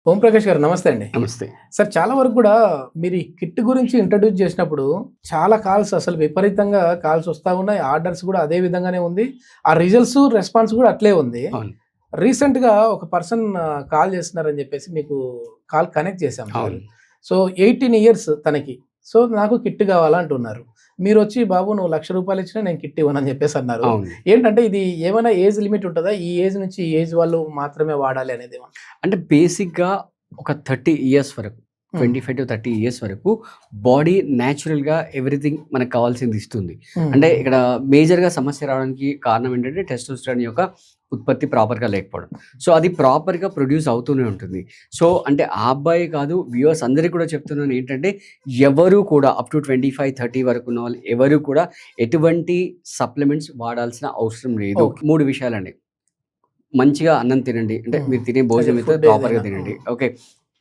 ఓం ప్రకాష్ గారు నమస్తే అండి. నమస్తే. సార్ చాలా వరకు కూడా మీరు ఈ కిట్ గురించి ఇంట్రడ్యూస్ చేసినప్పుడు చాలా కాల్స్ అసలు విపరీతంగా కాల్స్ వస్తా ఉన్నాయి. ఆర్డర్స్ కూడా అదే విధంగానే ఉంది. ఆ రిజల్ట్స్, రెస్పాన్స్ కూడా అట్లే ఉంది. అవును. రీసెంట్‌గా ఒక పర్సన్ కాల్ చేస్తున్నారని చెప్పేసి మీకు కాల్ కనెక్ట్ చేశాం సార్. అవును. సో 18 ఇయర్స్ తనకి. సో నాకు కిట్ కావాలా అంటున్నారు. మీరొచ్చి బాబు నువ్వు రూ. 1,00,000 ఇచ్చినా నేను కిట్ ఇవ్వనని చెప్పేసి అన్నారు. అవును. ఏంటంటే ఇది ఏమైనా ఏజ్ లిమిట్ ఉంటదా? ఈ ఏజ్ నుంచి ఈ ఏజ్ వాళ్ళు మాత్రమే వాడాలి అనేది ఏమన్నా? అంటే బేసిక్‌గా ఒక 30 ఇయర్స్ వరకు, హ్మ్. 25-30 ఇయర్స్ వరకు బాడీ న్యాచురల్‌గా ఎవ్రీథింగ్ మనకు కావాల్సింది ఇస్తుంది. హ్మ్. అంటే ఇక్కడ మేజర్‌గా సమస్య రావడానికి కారణం ఏంటంటే టెస్టోస్టెరాన్ యొక్క ఉత్పత్తి ప్రాపర్‌గా లేకపోవడం. సో అది ప్రాపర్‌గా ప్రొడ్యూస్ అవుతూనే ఉంటుంది. సో అంటే ఆ అబ్బాయి కాదు, వ్యూవర్స్ అందరికి కూడా చెప్తున్నాను ఏంటంటే ఎవరు కూడా అప్ టు 25, 30 వరకు ఉన్న వాళ్ళు ఎవరు కూడా ఎటువంటి సప్లిమెంట్స్ వాడాల్సిన అవసరం లేదు. ఓకే. 3 విషయాలండి. మంచిగా అన్నం తినండి. అంటే హ్మ్. మీరు తినే అదే భోజనం అయితే ఫుడ్ ప్రాపర్‌గా ఏదైనా. తినండి. ఓకే.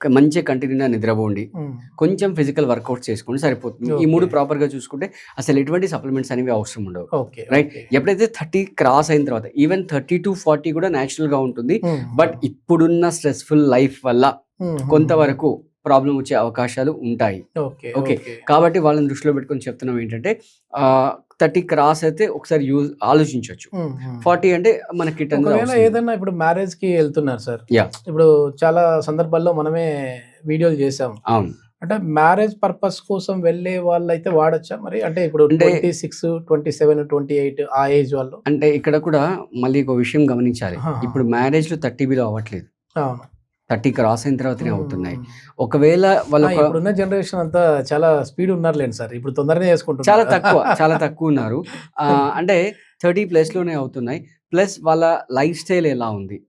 మంచిగా కంటి నిండా నిద్రపోండి. హ్మ్. కొంచెం ఫిజికల్ వర్కౌట్స్ చేసుకోండి సరిపోతుంది. ఈ 3 ఓకే. ప్రాపర్‌గా చూసుకుంటే అసలు ఎటువంటి సప్లిమెంట్స్ అనేవి అవసరం ఉండవు. ఓకే. రైట్. ఓకే. ఎప్పుడైతే 30 క్రాస్ అయిన తర్వాత ఈవెన్ 30-40 కూడా నేచురల్‌గా ఉంటుంది. హ్మ్. బట్ ఇప్పుడున్న స్ట్రెస్‌ఫుల్ లైఫ్ వల్ల హ్మ్. కొంతవరకు ప్రాబ్లమ్ వచ్చే అవకాశాలు ఉంటాయి. ఓకే. ఓకే. ఓకే. కాబట్టి వాళ్ళని దృష్టిలో పెట్టుకొని చెప్తున్నాం ఏంటంటే 30 క్రాస్ అయితే ఒకసారి ఆలోచించొచ్చు. హ్మ్. హ్మ్. 40 అంటే మన కిట్ అనేది ఒకవేళ అవసరం లేదు. ఏదన్నా ఇప్పుడు మ్యారేజ్‌కి ఎళ్తున్నారు సార్. యాహ్! ఇప్పుడు చాలా సందర్భాల్లో మనమే వీడియోలు చేసాం. అవును. అంటే మ్యారేజ్ పర్పస్ కోసం వెళ్ళే వాళ్ళైతే వాడొచ్చా మరి? అంటే ఇప్పుడు అంటే 26, 27, 28 ఆ ఏజ్ వాళ్ళు? అంటే ఇక్కడ కూడా మళ్ళీ ఒక విషయం గమనించాలి. ఆహాహా! ఇప్పుడు మ్యారేజ్‌లు 30 బిలో అవ్వట్లేదు. అవును. 30 క్రాస్ అయిన తర్వాతనే హ్మ్. అవుతున్నాయి. హ్మ్. ఒకవేళ వాళ్ళొక ఇప్పుడున్న జనరేషన్ అంతా చాలా స్పీడ్ ఉన్నారులెండి సార్. ఇప్పుడు తొందరనే చాలా చేసుకుంటున్నారు. తక్కువ, చాలా తక్కువున్నారు. అంటే 30 ప్లస్‌లోనే అవుతున్నాయి. ప్లస్ వాళ్ళ లైఫ్ స్టైల్ ఎలా ఉంది?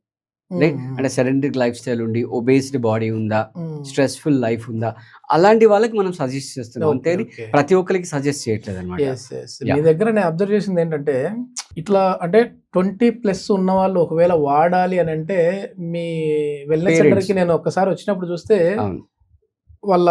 హ్మ్. రైట్. హ్మ్. అంటే సెడెంటరీ లైఫ్ స్టైల్ ఉండి, ఒబేస్డ్ బాడీ ఉందా? హ్మ్. స్ట్రెస్‌ఫుల్ లైఫ్ ఉందా? అలాంటి వాళ్ళకి మనం సజెస్ట్ చేస్తున్నాం. ఓకే. అంతేని ఓకే. ప్రతి ఒక్కరికి సజెస్ట్ చేయట్లేదనమాట. యెస్. యెస్. మీ యాహ్! దగ్గర నేను అబ్జర్వ్ చేసిందేంటంటే, ఇట్లా అంటే 20 ప్లస్ ఉన్నవాళ్ళు ఒకవేళ వాడాలి అనంటే, మీ వెల్‌నెస్ పేరెంట్స్. సెంటర్‌కి నేను ఒక్కసారి వచ్చినప్పుడు చూస్తే, అవును. వాళ్ళ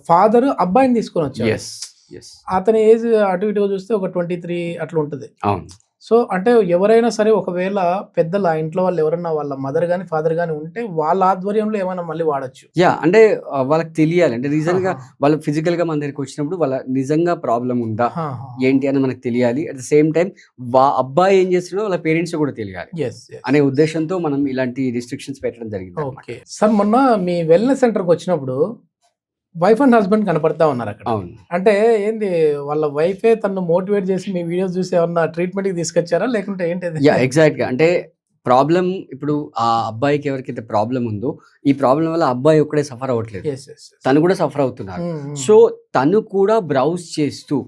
ఫాదరు అబ్బాయిని తీసుకొనొచ్చాడు. యెస్. యెస్. అతని ఏజ్ అటు ఇటుగా చూస్తే ఒక 23 అట్లా ఉంటది. అవును. సో, అంటే ఎవరైనా సరే ఒకవేళ పెద్దలు ఆ ఇంట్లో వాళ్ళు ఎవరన్నా వాళ్ళ మదర్ గాని, ఫాదర్ గాని ఉంటే వాళ్ళ ఆధ్వర్యంలో ఏమైనా మళ్ళీ వాడొచ్చు. యాహ్! అంటే వాళ్ళకి తెలియాలి. అంటే రీజన్‌గా ఆహా! వాళ్ళు ఫిజికల్‌గా మన దగ్గరికొచ్చినప్పుడు వాళ్ళ నిజంగా ప్రాబ్లమ్ ఉందా? ఆహాహా! ఏంటి అని మనకు తెలియాలి. అట్ ద సేమ్ టైమ్ అబ్బాయి ఏం చేస్తున్నాడో వాళ్ళ పేరెంట్స్‌కి కూడా తెలియాలి. యెస్. యెస్. అనే యెస్. ఉద్దేశ్యంతో మనం ఇలాంటి రిస్ట్రిక్షన్స్ పెట్టడం జరిగిందనమాట. ఓకే. సార్ మొన్న మీ వెల్‌నెస్ సెంటర్‌కొచ్చినప్పుడు వైఫ్ అండ్ హస్బెండ్ కనపడతా ఉన్నారక్కడ. అవును. అంటే ఏంది వాళ్ళ వైఫే తనను మోటివేట్ చేసి మీ వీడియోస్ చూసి ఏమన్నా ట్రీట్‌మెంట్‌కి తీసుకొచ్చారా? లేకుంటే ఏంటది? యాహ్! ఎగ్జాక్ట్‌గా. అంటే ప్రాబ్లమ్ ఇప్పుడు ఆ అబ్బాయికి ఎవరికైతే ప్రాబ్లమ్ ఉందో, ఈ ప్రాబ్లమ్ వల్ల అబ్బాయి ఒక్కడే సఫర్ అవ్వట్లేదు. యెస్. యెస్. యెస్. తను కూడా సఫర్ అవుతున్నారు. హ్మ్. హ్మ్. సో, తను కూడా బ్రౌజ్ చేస్తూ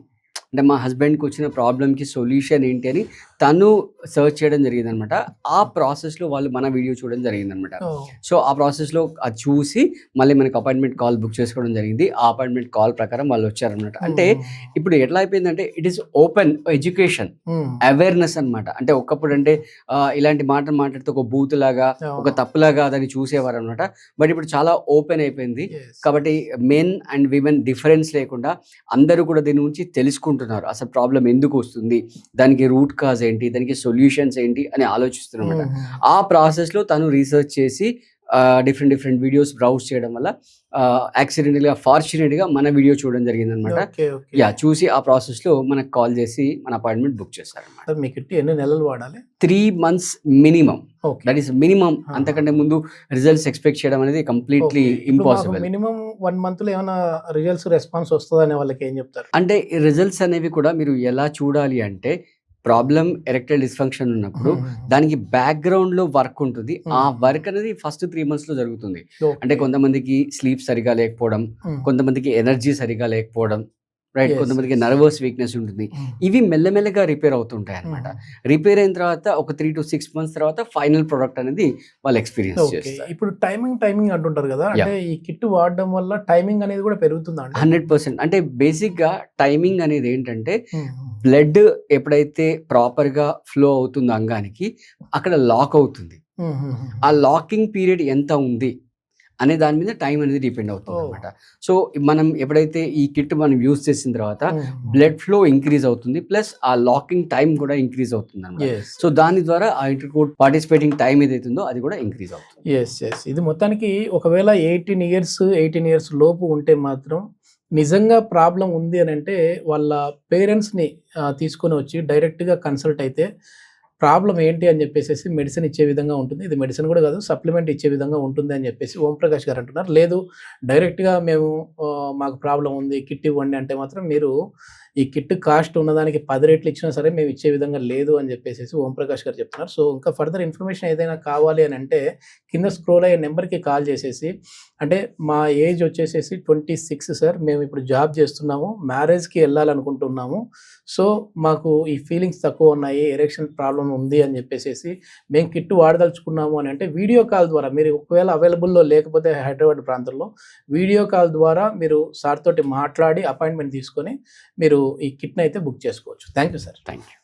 అంటే మా హస్బెండ్‌కొచ్చిన ప్రాబ్లమ్‌కి సొల్యూషన్ ఏంటి అని తను సెర్చ్ చేయడం జరిగిందనమాట. ఆ ప్రాసెస్‌లో వాళ్ళు మన వీడియో చూడడం జరిగిందనమాట. ఓహ్! సో, ఆ ప్రాసెస్‌లో అది చూసి మళ్ళీ మనకి అపాయింట్‌మెంట్ కాల్ బుక్ చేసుకోవడం జరిగింది. ఆ అపాయింట్‌మెంట్ కాల్ ప్రకారం వాళ్ళొచ్చారనమాట. హ్మ్. అంటే హ్మ్. ఇప్పుడు ఎట్లా అయిపోయిందంటే ఇట్ ఈస్ ఓపెన్ ఎడ్యుకేషన్. హ్మ్. అవేర్‌నెస్ అనమాట. అంటే ఒకప్పుడంటే ఇలాంటి మాటలు మాట్లాడితే ఒక బూతులాగా, ఒక అవును. తప్పులాగా దాన్ని చూసేవారనమాట. బట్ ఇప్పుడు చాలా ఓపెన్ అయిపోయింది. యెస్. కాబట్టి మెన్ అండ్ విమెన్ డిఫరెన్స్ లేకుండా అందరూ కూడా దీని గురించి తెలుసుకుంటున్నారు. అసలు ప్రాబ్లమ్ ఎందుకొస్తుంది? దానికి రూట్ కాజ్ ఏంటి? దానికి సొల్యూషన్స్ ఏంటి? అని ఆలోచిస్తున్నారనమాట. హుహు. ఆ ప్రాసెస్‌లో తను రీసెర్చ్ చేసి డిఫరెంట్ డిఫరెంట్ వీడియోస్ బ్రౌజ్ చేయడం వల్ల యాక్సిడెంటల్‌గా, ఫార్చునేట్‌గా మన వీడియో చూడడం జరిగిందనమాట. ఓకే. ఓకే. యాహ్! చూసి ఆ ప్రాసెస్‌లో మనకు కాల్ చేసి మన అపాయింట్‌మెంట్ బుక్ చేశారనమాట. సార్ మీ కిట్ ఎన్ని నెలలు వాడాలి? 3 months minimum. Okay. That is minimum. ఆహా! అంతకంటే ముందు రిజల్ట్స్ ఎక్స్‌పెక్ట్ చేయడం అనేది కంప్లీట్‌లీ ఓకే. ఇప్పుడు మాకు ఇంపాసిబుల్. మినిమమ్ 1 మంత్‌లో ఏమన్నా రిజల్ట్స్, రెస్పాన్స్ వస్తదనే వాళ్ళకేం చెప్తారు? అంటే ఈ రిజల్ట్స్ అనేవి కూడా మీరు ఎలా చూడాలి అంటే, ప్రాబ్లమ్ ఎరెక్టైల్ డిస్‌ఫంక్షన్ ఉన్నప్పుడు హుహుహు. దానికి బ్యాక్‌గ్రౌండ్‌లో వర్క్ ఉంటుంది. ఆ హ్మ్. వర్క్ అనేది ఫస్ట్ 3 మంత్స్‌లో జరుగుతుంది. అంటే ఓకే. కొంతమందికి స్లీప్ సరిగ్గా లేకపోవడం, హ్మ్. కొంతమందికి ఎనర్జీ సరిగ్గా లేకపోవడం, రైట్. యెస్. కొంతమందికి యెస్. నర్వస్ వీక్‌నెస్ ఉంటుంది. హ్మ్. ఇవి మెల్లమెల్లగా రిపేర్ అవుతుంటాయన్నమాట. హుహు. రిపేర్ అయిన తర్వాత ఒక 3-6 మంత్స్ తర్వాత ఫైనల్ ప్రొడక్ట్ అనేది వాళ్ళు ఎక్స్‌పీరియన్స్ ఓకే. చేస్తారు. ఇప్పుడు టైమింగ్ అంటుంటారు గదా! అంటే యాహ్! ఈ కిట్ వాడడం వల్ల టైమింగ్ అనేది గూడా పెరుగుతుందా అండి? 100% అంటే బేసిక్‌గా టైమింగ్ అనేది ఏంటంటే, హ్మ్. బ్లడ్ ఎప్పుడైతే ప్రాపర్‌గా ఫ్లో అవుతుందో అంగానికి, అక్కడ లాక్ అవుతుంది. హుహుహుహు. ఆ లాకింగ్ పీరియడ్ ఎంత ఉంది? అనే దాని మీద టైం అనేది డిపెండ్ అవుతుంది అనమాట. సో మనం ఎప్పుడైతే ఈ కిట్ మనం యూజ్ చేసిన తర్వాత బ్లడ్ ఫ్లో ఇంక్రీజ్ అవుతుంది, ప్లస్ ఆ లాకింగ్ టైం కూడా ఇంక్రీజ్ అవుతుంది అనమాట. సో దాని ద్వారా ఆ ఇంటర్కోట్ పార్టిసిపేటింగ్ టైం ఏదైతుందో అది కూడా ఇంక్రీజ్ అవుతుంది. ఎస్ ఇది మొత్తానికి ఒకవేళ 18 ఇయర్స్ లోపు ఉంటే మాత్రం నిజంగా ప్రాబ్లం ఉంది అని అంటే వాళ్ళ పేరెంట్స్ని తీసుకొని వచ్చి డైరెక్ట్గా కన్సల్ట్ అయితే ప్రాబ్లం ఏంటి అని చెప్పేసి మెడిసిన్ ఇచ్చే విధంగా ఉంటుంది. ఇది మెడిసిన్ కూడా కాదు, సప్లిమెంట్ ఇచ్చే విధంగా ఉంటుంది అని చెప్పేసి ఓంప్రకాష్ గారు అంటున్నారు. లేదు డైరెక్ట్గా మేము మాకు ప్రాబ్లం ఉంది కిట్ ఇవ్వండి అంటే మాత్రం మీరు ఈ కిట్ కాస్ట్ ఉన్నదానికి 10 రెట్లు ఇచ్చినా సరే మేము ఇచ్చే విధంగా లేదు అని చెప్పేసి ఓంప్రకాష్ గారు చెప్తున్నారు. సో ఇంకా ఫర్దర్ ఇన్ఫర్మేషన్ ఏదైనా కావాలి అని అంటే కింద స్క్రోల్ అయ్యే నెంబర్కి కాల్ చేసేసి, అంటే మా ఏజ్ వచ్చేసేసి 26 సార్, మేము ఇప్పుడు జాబ్ చేస్తున్నాము, మ్యారేజ్కి వెళ్ళాలనుకుంటున్నాము, సో మాకు ఈ ఫీలింగ్స్ తక్కువ ఉన్నాయి, ఎరెక్షన్ ప్రాబ్లం ఉంది అని చెప్పేసి మేము కిట్ వాడదలుచుకున్నాము అని అంటే వీడియో కాల్ ద్వారా మీరు ఒకవేళ అవైలబుల్లో లేకపోతే హైదరాబాద్ ప్రాంతంలో వీడియో కాల్ ద్వారా మీరు సార్ తోటి మాట్లాడి అపాయింట్మెంట్ తీసుకొని మీరు ఈ కిట్ని అయితే బుక్ చేసుకోవచ్చు. Thank you sir. Thank you.